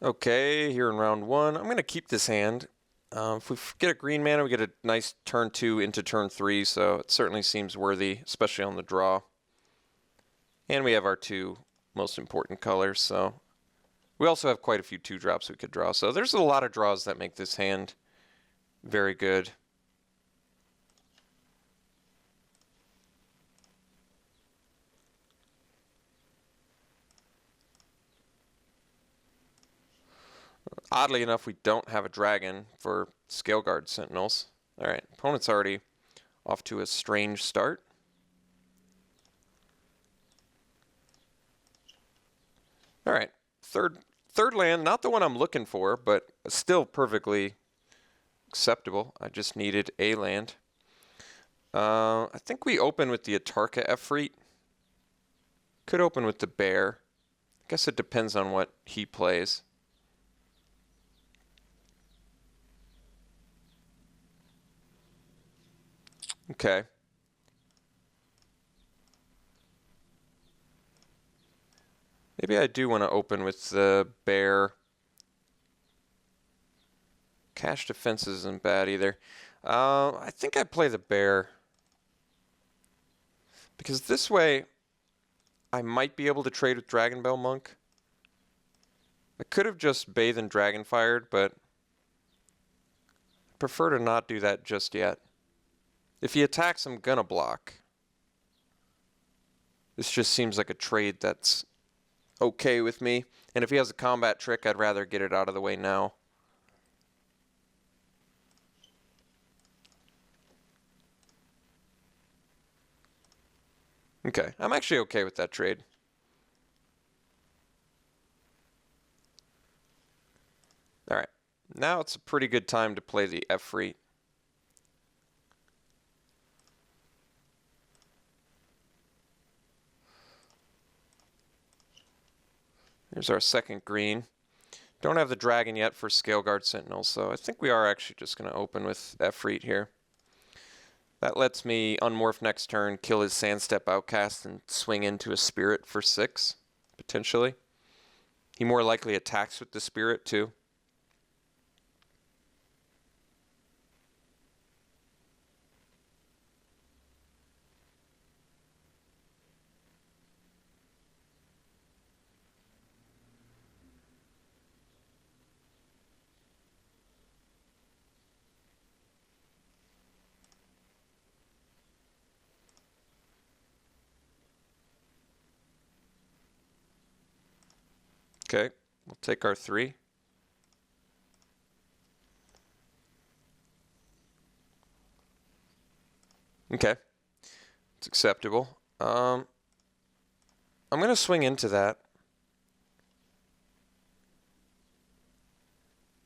Okay, here in round one, I'm going to keep this hand. If we get a green mana, we get a nice turn 2 into turn 3, so it certainly seems worthy, especially on the draw. And we have our two most important colors, so we also have quite a few 2-drops we could draw. So there's a lot of draws that make this hand very good. Oddly enough, we don't have a dragon for Scaleguard Sentinels. Alright, opponent's already off to a strange start. Alright, third land, not the one I'm looking for, but still perfectly acceptable. I just needed a land. I think we open with the Tarkir Efreet. Could open with the bear. I guess it depends on what he plays. Okay. Maybe I do want to open with the bear. Cash defense isn't bad either. I think I play the bear. Because this way, I might be able to trade with Dragonbell Monk. I could have just Bathed and Dragonfired, but I prefer to not do that just yet. If he attacks, I'm gonna block. This just seems like a trade that's okay with me. And if he has a combat trick, I'd rather get it out of the way now. Okay, I'm actually okay with that trade. Alright, now it's a pretty good time to play the Efreet. Here's our second green. Don't have the dragon yet for Scaleguard Sentinel, so I think we are actually just going to open with Efreet here. That lets me unmorph next turn, kill his Sandstep Outcast, and swing into a Spirit for 6, potentially. He more likely attacks with the Spirit, too. Okay, we'll take our 3. Okay, it's acceptable. I'm going to swing into that.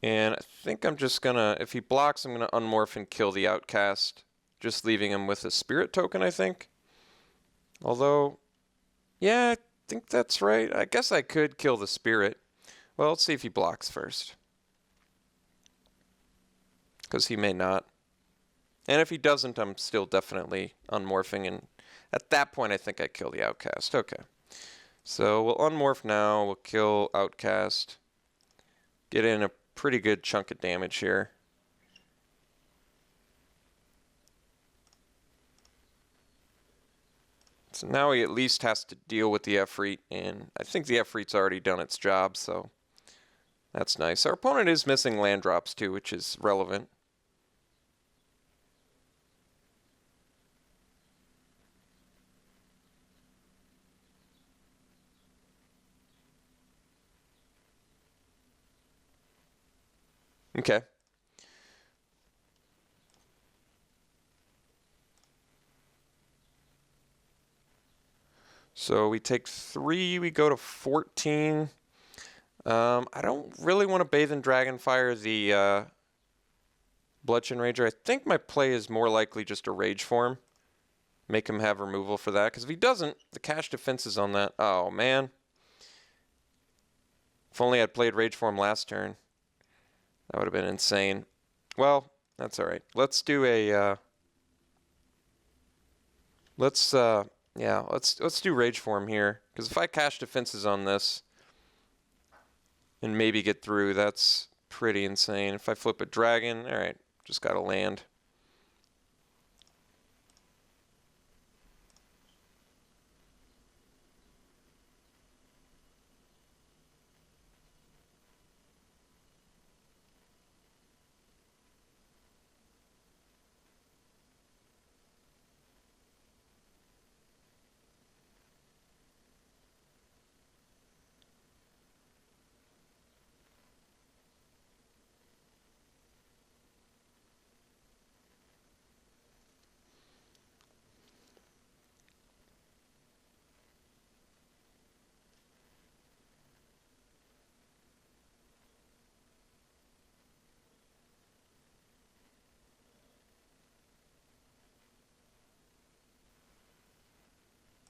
And I think I'm just going to, if he blocks, I'm going to unmorph and kill the Outcast. Just leaving him with a Spirit token, I think. Although, yeah, I think that's right. I guess I could kill the Spirit. Well, let's see if he blocks first. Because he may not. And if he doesn't, I'm still definitely unmorphing. And at that point, I think I kill the Outcast. Okay. So we'll unmorph now. We'll kill Outcast. Get in a pretty good chunk of damage here. So now he at least has to deal with the Efreet, and I think the Efreet's already done its job, so that's nice. Our opponent is missing land drops too, which is relevant. Okay. So we take 3, we go to 14. I don't really want to Bathe in Dragonfire the Bludgeon Rager. I think my play is more likely just a Rage Form. Make him have removal for that, because if he doesn't, the cash defense is on that. Oh, man. If only I'd played Rage Form last turn. That would have been insane. Well, that's alright. Let's do a, let's do Rage Form here. Because if I cash defenses on this, and maybe get through. That's pretty insane. If I flip a dragon, all right, just got to land.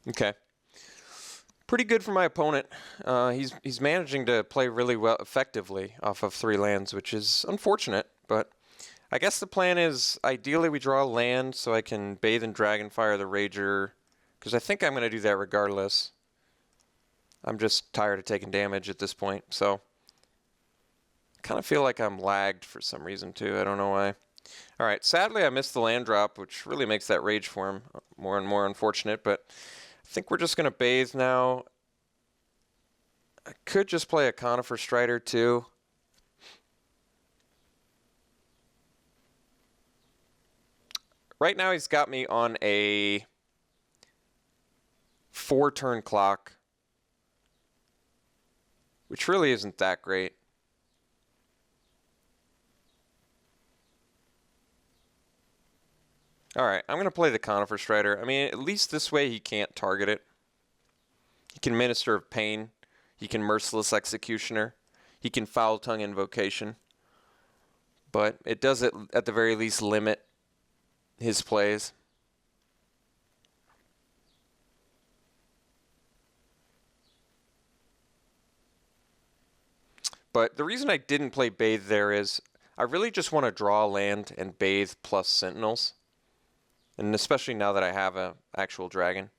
Okay. Pretty good for my opponent. He's managing to play really well, effectively off of 3 lands, which is unfortunate. But I guess the plan is ideally we draw a land so I can bathe in Dragonfire the Rager, because I think I'm going to do that regardless. I'm just tired of taking damage at this point, so kind of feel like I'm lagged for some reason too. I don't know why. All right, sadly I missed the land drop, which really makes that rage form more and more unfortunate, but I think we're just going to bathe now. I could just play a Conifer Strider too. Right now he's got me on a 4-turn clock, which really isn't that great. All right, I'm going to play the Conifer Strider. I mean, at least this way he can't target it. He can Minister of Pain. He can Merciless Executioner. He can Foul Tongue Invocation. But it does, at the very least, limit his plays. But the reason I didn't play Bathe there is I really just want to draw land and Bathe plus Sentinels. And especially now that I have an actual dragon.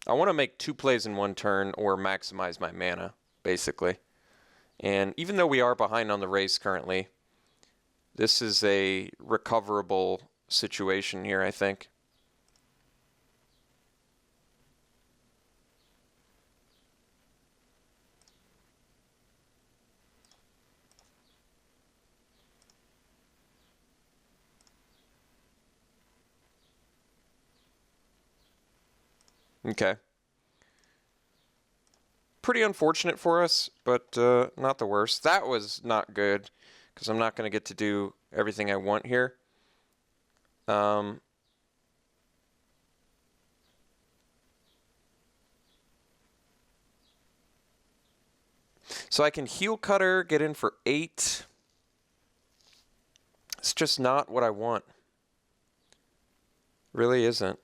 I want to make 2 plays in 1 turn or maximize my mana, basically. And even though we are behind on the race currently, this is a recoverable situation here, I think. Okay. Pretty unfortunate for us, but not the worst. That was not good, because I'm not going to get to do everything I want here. So I can Heal Cutter, get in for 8. It's just not what I want. Really isn't.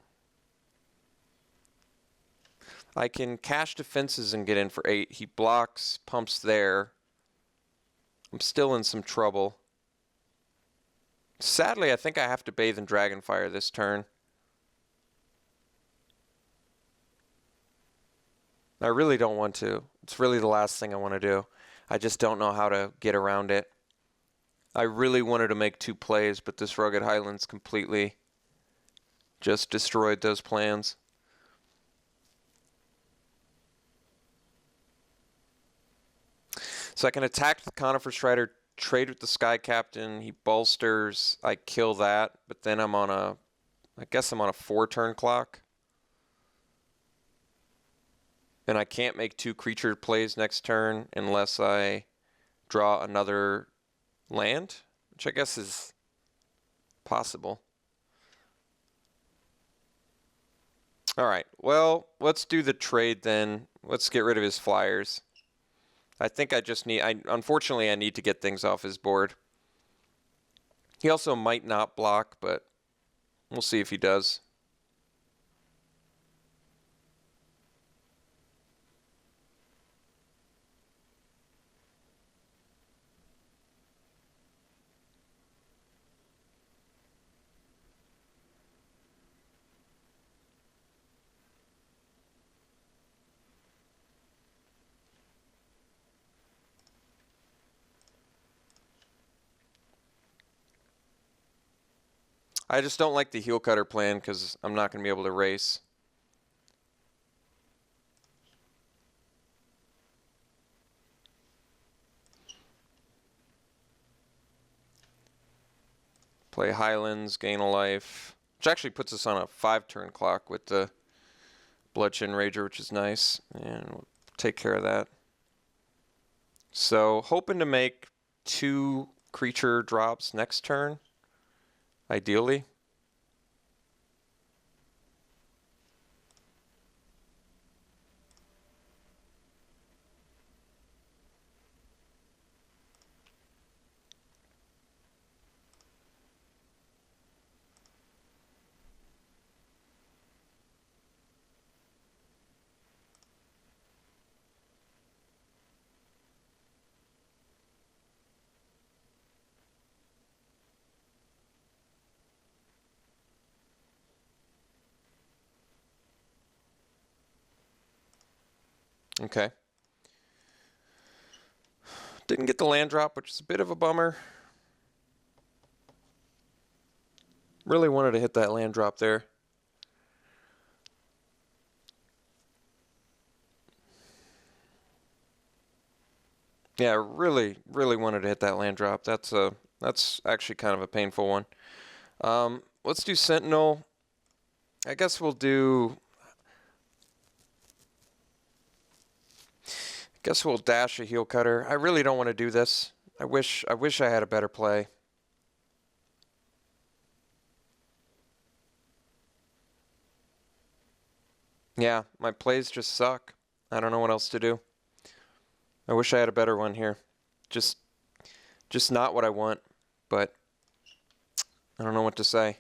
I can Cash Defenses and get in for 8. He blocks, pumps there. I'm still in some trouble. Sadly, I think I have to Bathe in Dragonfire this turn. I really don't want to. It's really the last thing I want to do. I just don't know how to get around it. I really wanted to make 2 plays, but this Rugged Highlands completely just destroyed those plans. So I can attack the Conifer Strider, trade with the Sky Captain. He bolsters. I kill that, but then I'm on a, I guess I'm on a 4-turn clock. And I can't make 2 creature plays next turn unless I draw another land, which I guess is possible. All right, well, let's do the trade then. Let's get rid of his flyers. I think I just need, unfortunately, I need to get things off his board. He also might not block, but we'll see if he does. I just don't like the heel cutter plan because I'm not going to be able to race. Play Highlands, gain a life, which actually puts us on a 5-turn clock with the Bloodshed Rager, which is nice, and we'll take care of that. So hoping to make 2 creature drops next turn, ideally. Okay. Didn't get the land drop, which is a bit of a bummer. Really wanted to hit that land drop there. Yeah, really wanted to hit that land drop. That's actually kind of a painful one. Let's do Sentinel. I guess we'll dash a heel cutter. I really don't want to do this. I wish I had a better play. Yeah, my plays just suck. I don't know what else to do. I wish I had a better one here. Just not what I want, but I don't know what to say.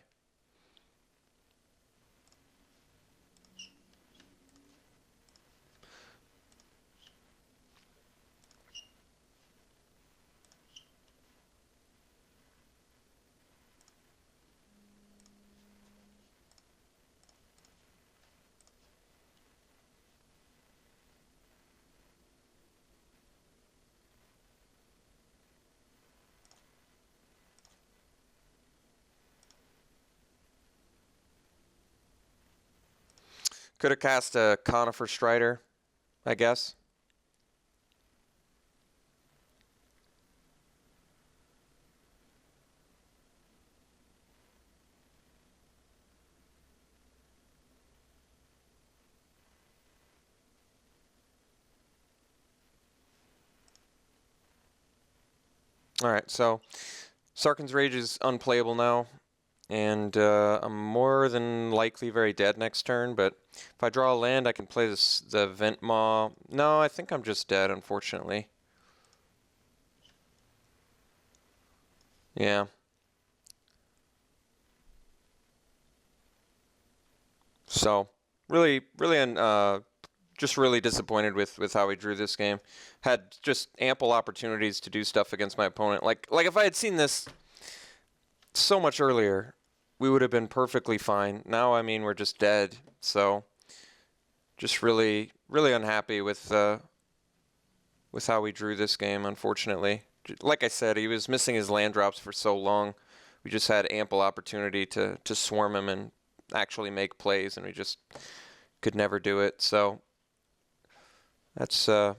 Could have cast a Conifer Strider, I guess. Alright, so Sarkhan's Rage is unplayable now, and I'm more than likely very dead next turn, but if I draw a land, I can play the Vent Maw. No, I think I'm just dead, unfortunately. Yeah. So, just really disappointed with how we drew this game. Had just ample opportunities to do stuff against my opponent. Like if I had seen this so much earlier, we would have been perfectly fine. Now, I mean, we're just dead. So, just really unhappy with how we drew this game, unfortunately. Like I said, he was missing his land drops for so long. We just had ample opportunity to swarm him and actually make plays, and we just could never do it. So that's a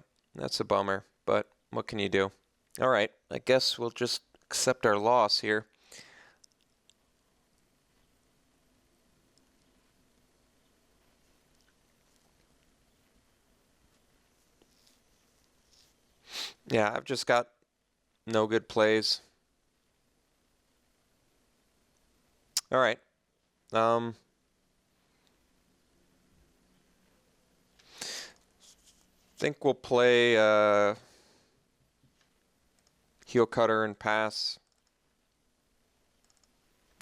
bummer, but what can you do? All right, I guess we'll just accept our loss here. Yeah, I've just got no good plays. All right. Think we'll play heel cutter and pass.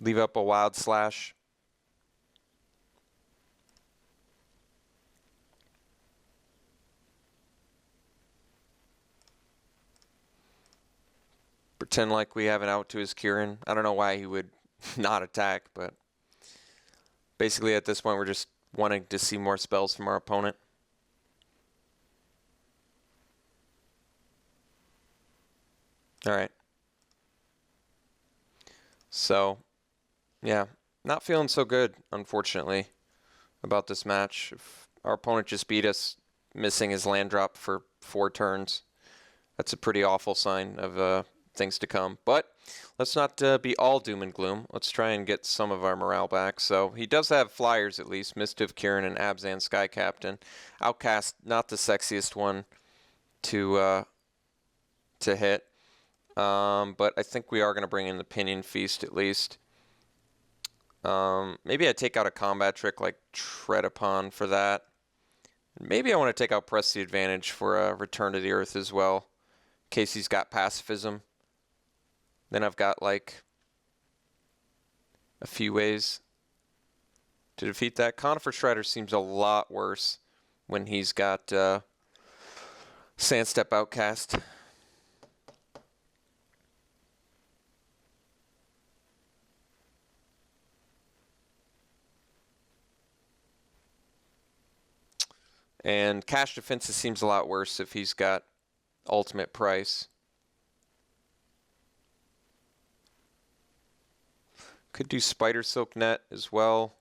Leave up a wild slash. Pretend like we have an out to his Kieran. I don't know why he would not attack, but basically at this point we're just wanting to see more spells from our opponent. All right. So, yeah, Not feeling so good, unfortunately, about this match. If our opponent just beat us, missing his land drop for 4 turns. That's a pretty awful sign of things to come. But let's not be all doom and gloom. Let's try and get some of our morale back. So he does have flyers at least. Mischief Kieran and Abzan Sky Captain. Outcast, not the sexiest one to hit. But I think we are going to bring in the Pinion Feast at least. Maybe I take out a combat trick like Tread Upon for that. Maybe I want to take out Press the Advantage for a Return to the Earth as well, in case he's got Pacifism. Then I've got like a few ways to defeat that. Conifer Strider seems a lot worse when he's got Sandstep Outcast. And Cash Defenses seems a lot worse if he's got Ultimate Price. Could do Spider Silk Net as well.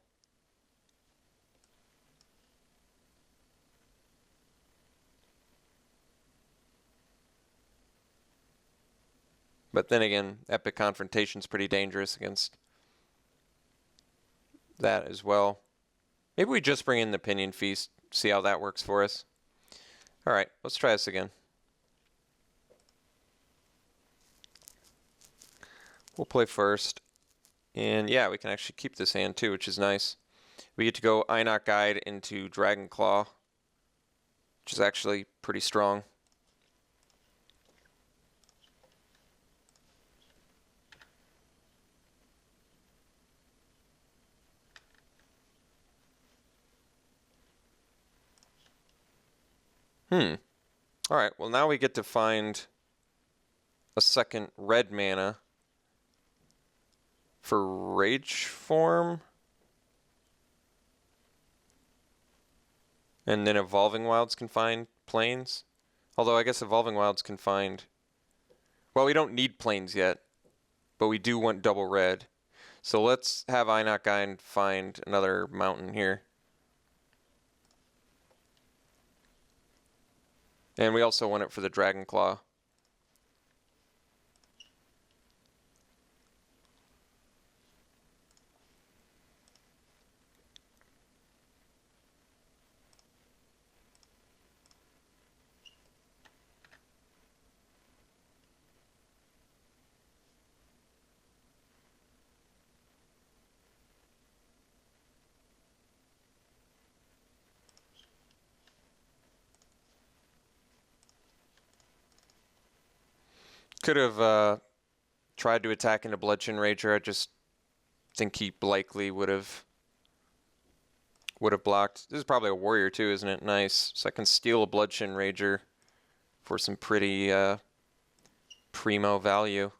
But then again, Epic Confrontation's pretty dangerous against that as well. Maybe we just bring in the Pinion Feast, see how that works for us. All right, let's try this again. We'll play first. And yeah, we can actually keep this hand too, which is nice. We get to go Einok Guide into Dragon Claw, which is actually pretty strong. Alright, well now we get to find a second red mana for Rage Form. And then Evolving Wilds can find planes. Although I guess Evolving Wilds can find... Well, we don't need planes yet, but we do want double red. So let's have Einok Guide find another mountain here. And we also want it for the Dragon Claw. Could have tried to attack into Bloodshin Rager. I just think he likely would have blocked. This is probably a warrior too, isn't it? Nice. So I can steal a Bloodshin Rager for some pretty primo value.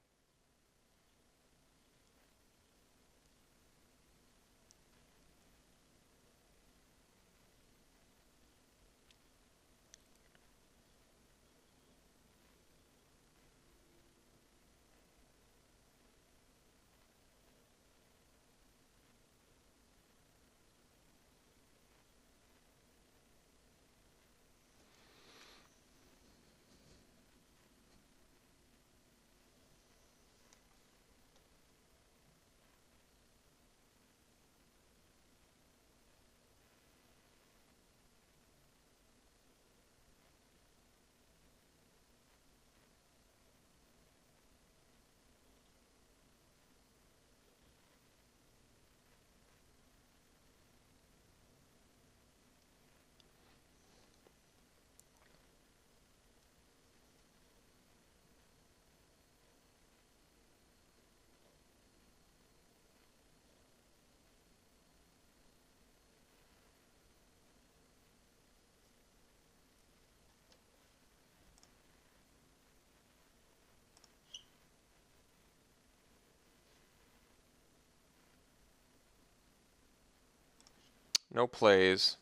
No plays.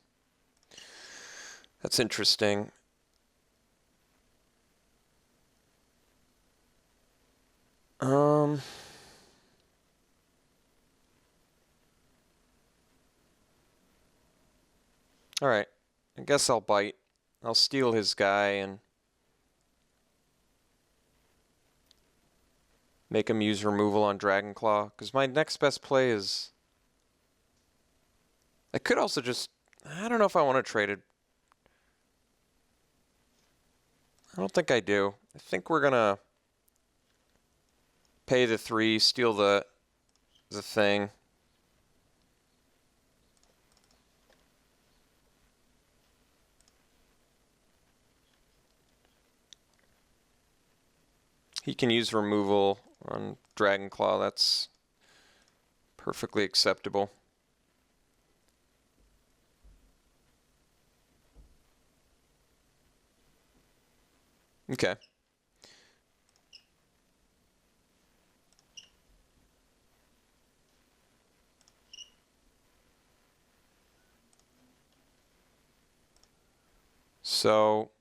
That's interesting. Alright, I guess I'll bite. I'll steal his guy and make him use removal on Dragonclaw, because my next best play is... I could also just... I don't know if I want to trade it. I don't think I do. I think we're going to pay the 3, steal the thing. He can use removal on Dragonclaw. That's perfectly acceptable. Okay. So,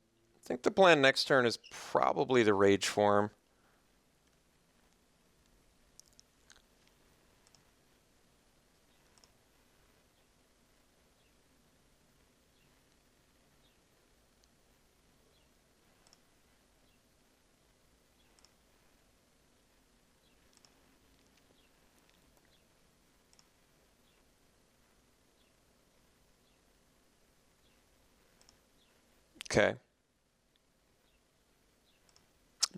I think the plan next turn is probably the Rage form. Okay.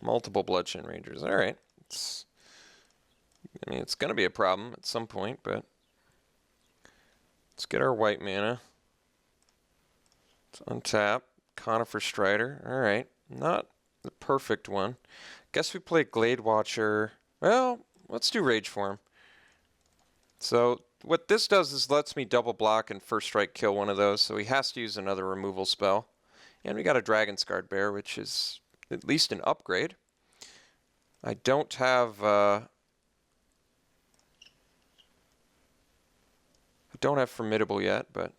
Multiple Bloodshed Rangers. All right. I mean, it's going to be a problem at some point, but let's get our white mana. Let's untap. Conifer Strider. All right. Not the perfect one. Guess we play Glade Watcher. Well, let's do Rage Form. So what this does is lets me double block and first strike kill one of those, so he has to use another removal spell. And we got a Dragonsguard Bear, which is at least an upgrade. I don't have Formidable yet, but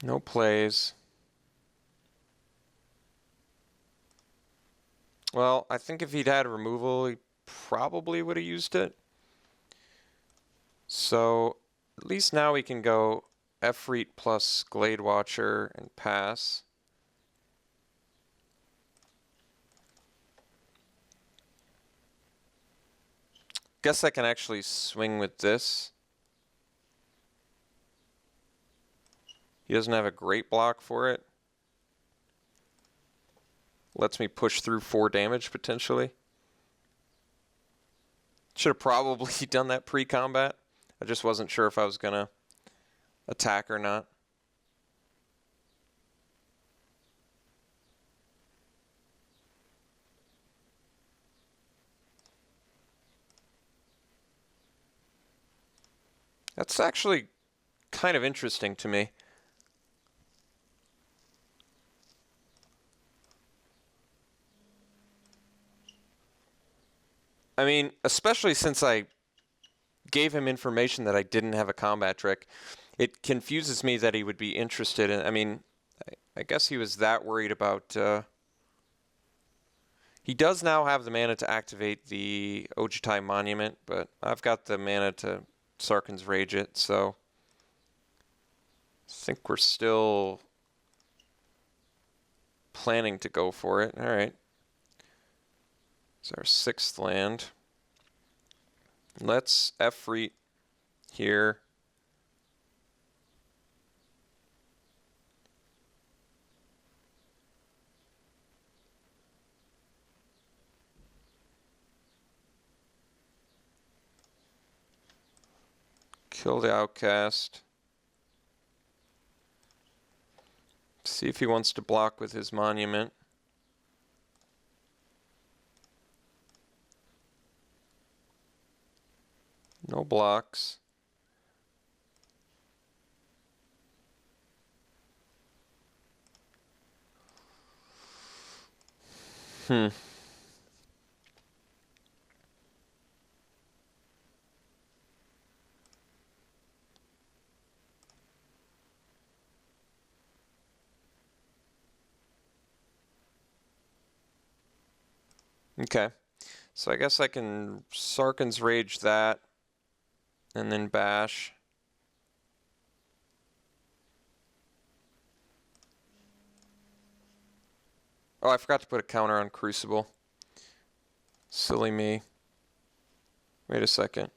no plays. Well, I think if he'd had removal, he probably would have used it. So at least now we can go Efreet plus Glade Watcher and pass. Guess I can actually swing with this. He doesn't have a great block for it. Lets me push through 4 damage potentially. Should have probably done that pre-combat. I just wasn't sure if I was going to attack or not. That's actually kind of interesting to me. I mean, especially since I gave him information that I didn't have a combat trick, it confuses me that he would be interested in. I mean, I guess he was that worried about. He does now have the mana to activate the Ojutai Monument, but I've got the mana to Sarkhan's Rage it, so I think we're still planning to go for it. All right. It's our 6th land. Let's Efreet here. Kill the outcast. See if he wants to block with his monument. No blocks. Okay. So I guess I can Sarkhan's Rage that and then bash. Oh, I forgot to put a counter on Crucible. Silly me. Wait a second.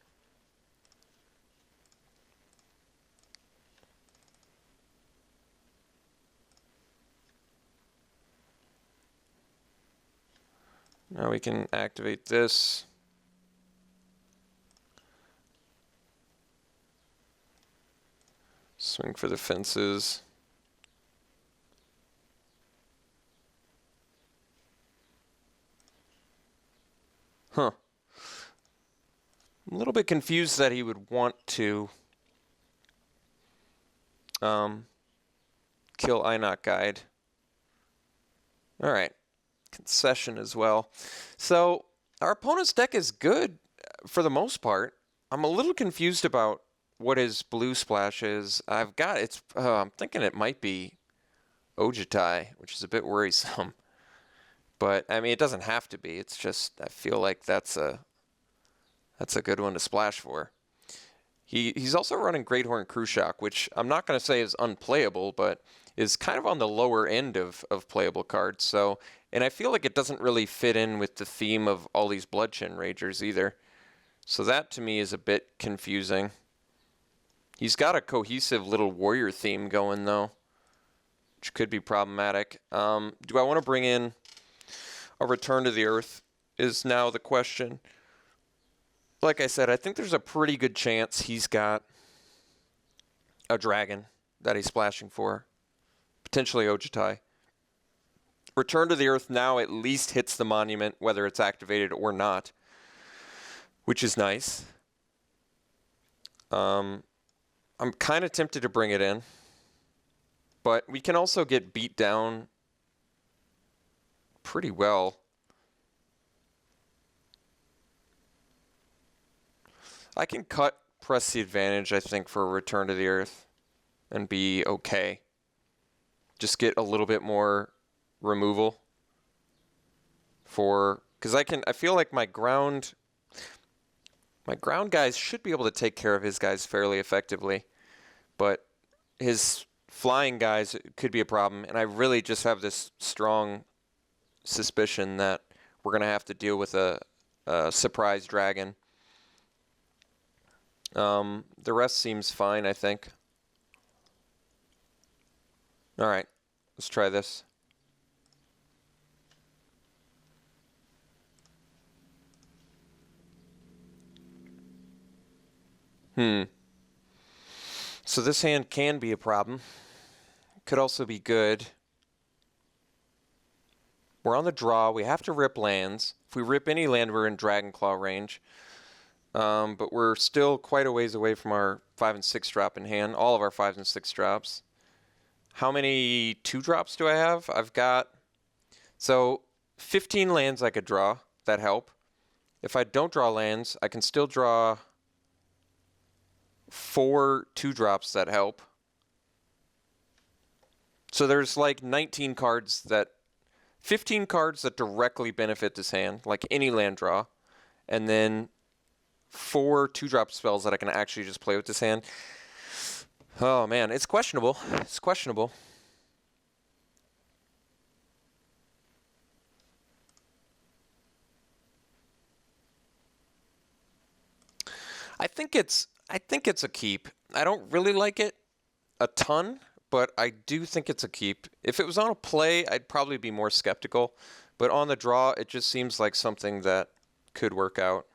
Now we can activate this. Swing for the fences. Huh. I'm a little bit confused that he would want to kill Einok Guide. Alright. Concession as well. So our opponent's deck is good for the most part. I'm a little confused about what his blue splash is. I'm thinking it might be Ojitai, which is a bit worrisome. But I mean, it doesn't have to be. It's just I feel like that's a good one to splash for. He's also running Great Horn Cruciak, which I'm not going to say is unplayable, but is kind of on the lower end of playable cards. So, and I feel like it doesn't really fit in with the theme of all these Bloodchin Ragers either. So that to me is a bit confusing. He's got a cohesive little warrior theme going though, which could be problematic. Do I want to bring in a Return to the Earth is now the question. Like I said, I think there's a pretty good chance he's got a dragon that he's splashing for. Potentially Ojitai. Return to the Earth now at least hits the monument, whether it's activated or not, which is nice. I'm kind of tempted to bring it in, but we can also get beat down pretty well. I can press the advantage, I think, for a Return to the Earth and be okay. Just get a little bit more removal because I feel like my ground guys should be able to take care of his guys fairly effectively, but his flying guys could be a problem, and I really just have this strong suspicion that we're going to have to deal with a surprise dragon. The rest seems fine, I think. All right, let's try this. So this hand can be a problem. Could also be good. We're on the draw. We have to rip lands. If we rip any land, we're in Dragonclaw range. But we're still quite a ways away from our 5 and 6 drop in hand. All of our 5 and 6 drops. How many 2 drops do I have? I've got 15 lands I could draw that help. If I don't draw lands, I can still draw 4 2 drops that help. So there's like 15 cards that directly benefit this hand, like any land draw, and then 4 2-drop spells that I can actually just play with this hand. Oh man, it's questionable. It's questionable. I think it's a keep. I don't really like it a ton, but I do think it's a keep. If it was on a play, I'd probably be more skeptical, but on the draw, it just seems like something that could work out.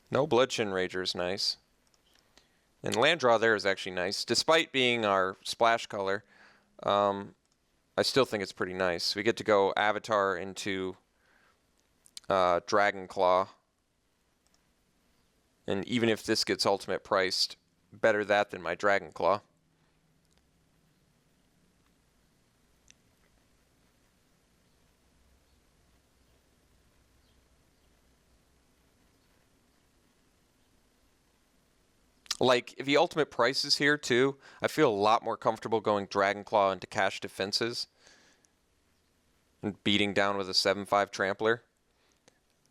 No Bloodshin Rager is nice. And land draw there is actually nice. Despite being our splash color, I still think it's pretty nice. We get to go Avatar into Dragon Claw. And even if this gets ultimate priced, better that than my Dragon Claw. Like, if he ultimate prices here too, I feel a lot more comfortable going Dragon Claw into cash defenses and beating down with a 7/5 trampler.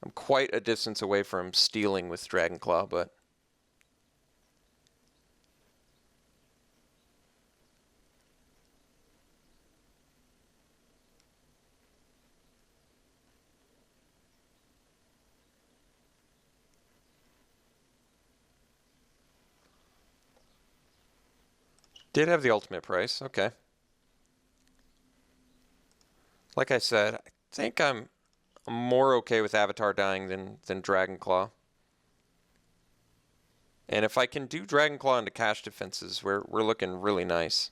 I'm quite a distance away from stealing with Dragon Claw, but did have the ultimate price. Okay. Like I said, I think I'm more okay with Avatar dying than Dragon Claw. And if I can do Dragon Claw into cash defenses, we're looking really nice.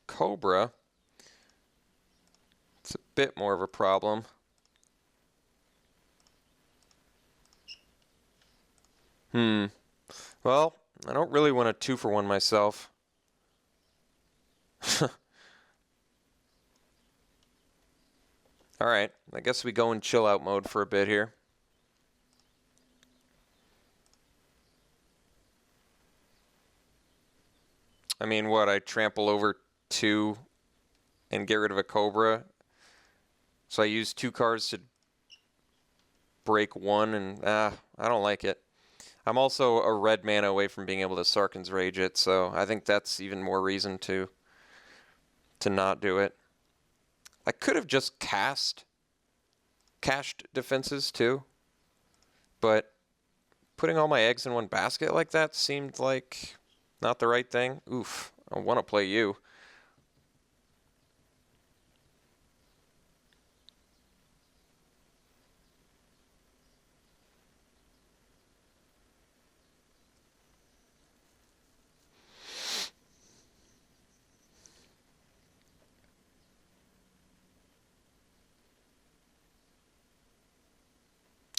Cobra. It's a bit more of a problem. Well, I don't really want a 2-for-1 myself. Alright, I guess we go in chill out mode for a bit here. I mean, what, I trample over 2 and get rid of a Cobra? So I use 2 cards to break 1, and I don't like it. I'm also a red mana away from being able to Sarkhan's Rage it, so I think that's even more reason to not do it. I could have just cashed defenses too, but putting all my eggs in one basket like that seemed like not the right thing. Oof, I want to play you.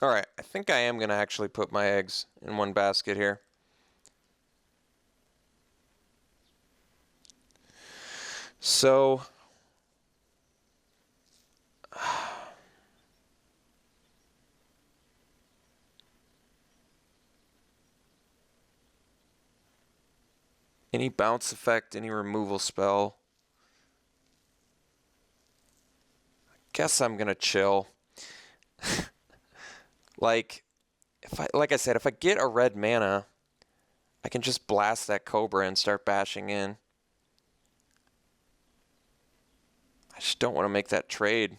Alright, I think I am going to actually put my eggs in one basket here. So, any bounce effect, any removal spell. Guess I'm going to chill. Like I said, if I get a red mana, I can just blast that Cobra and start bashing in. I just don't want to make that trade.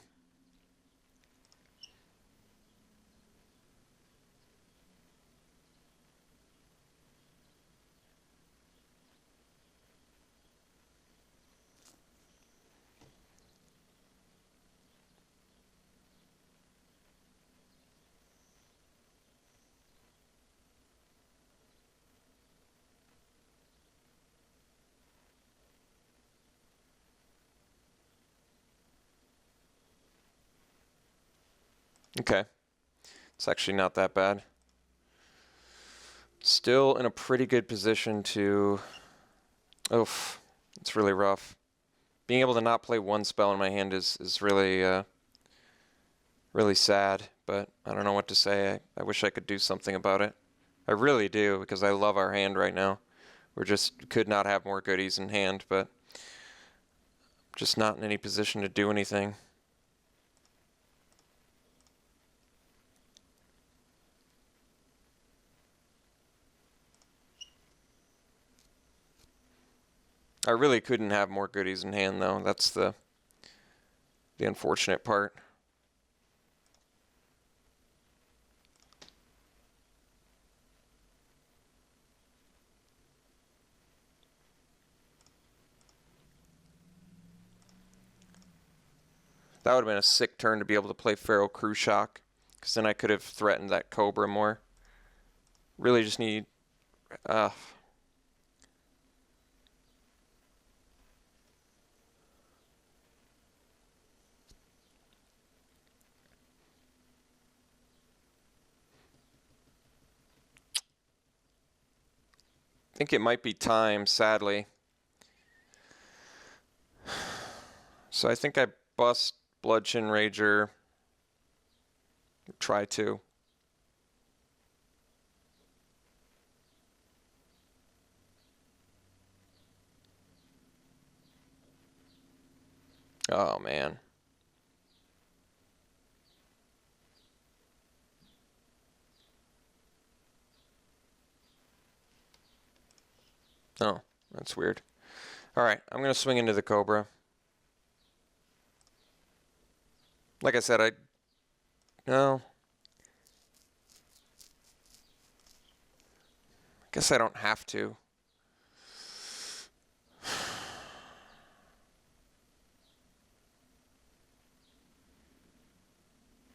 Okay. It's actually not that bad. Still in a pretty good position to... Oof. It's really rough. Being able to not play one spell in my hand is really, really sad, but I don't know what to say. I wish I could do something about it. I really do, because I love our hand right now. We're just could not have more goodies in hand, but just not in any position to do anything. I really couldn't have more goodies in hand, though. That's the the unfortunate part. That would have been a sick turn to be able to play Feral Crew Shock, because then I could have threatened that Cobra more. Really just need... I think it might be time, sadly. So I think I bust Bludgeon Rager. Try to. Oh, man. Oh, that's weird. All right, I'm going to swing into the Cobra. Like I said, no. I guess I don't have to.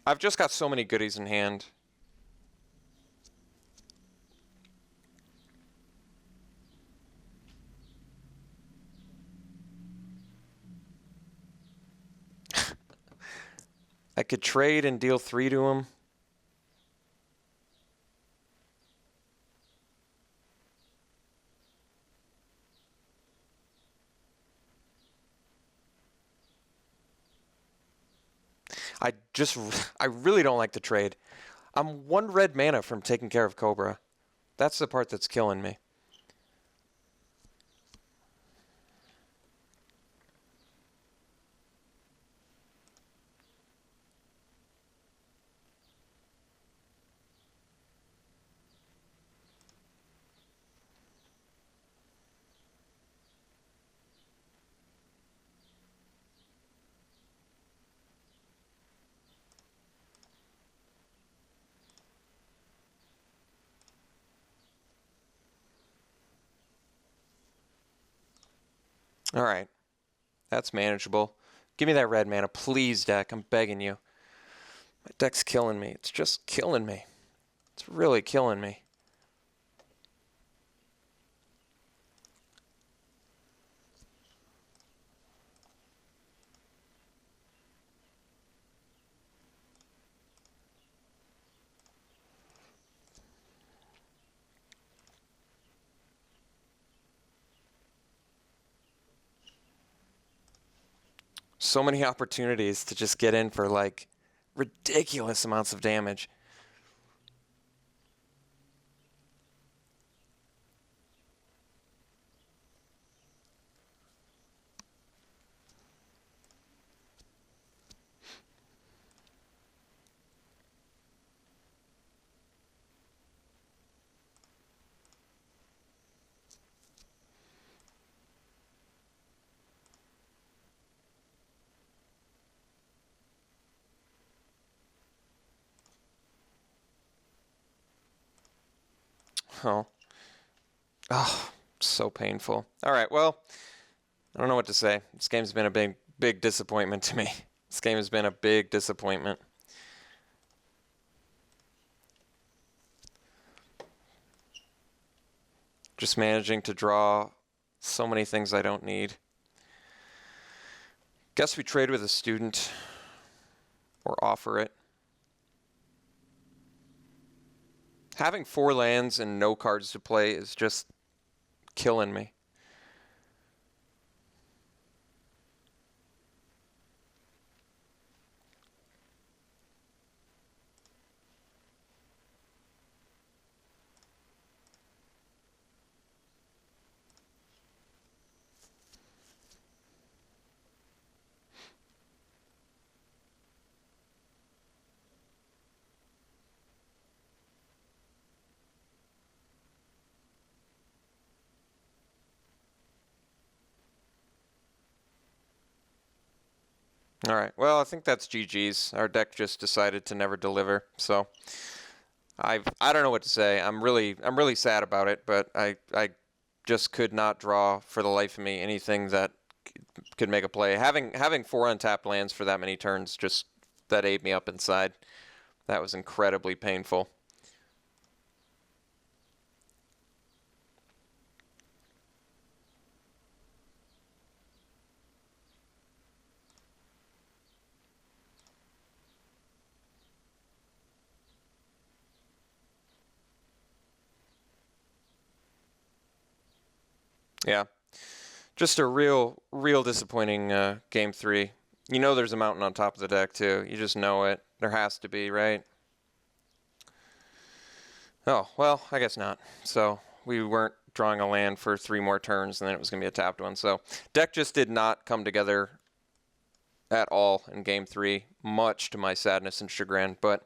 I've just got so many goodies in hand. I could trade and deal 3 to him. I really don't like the trade. I'm 1 red mana from taking care of Cobra. That's the part that's killing me. All right. That's manageable. Give me that red mana, please, deck. I'm begging you. My deck's killing me. It's just killing me. It's really killing me. So many opportunities to just get in for, like, ridiculous amounts of damage. Oh. Oh, so painful. All right, well, I don't know what to say. This game's been a big disappointment to me. This game has been a big disappointment. Just managing to draw so many things I don't need. Guess we trade with a student or offer it. Having 4 lands and no cards to play is just killing me. All right. Well, I think that's GG's. Our deck just decided to never deliver. So I don't know what to say. I'm really sad about it, but I just could not draw for the life of me anything that could make a play. Having 4 untapped lands for that many turns, just that ate me up inside. That was incredibly painful. Yeah, just a real disappointing game 3. You know there's a mountain on top of the deck too. You just know it. There has to be, right? Oh, well, I guess not. So we weren't drawing a land for 3 more turns, and then it was going to be a tapped one. So deck just did not come together at all in game 3, much to my sadness and chagrin. But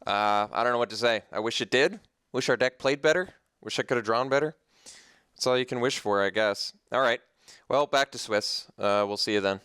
I don't know what to say. I wish it did. Wish our deck played better. Wish I could have drawn better. That's all you can wish for, I guess. All right. Well, back to Swiss. We'll see you then.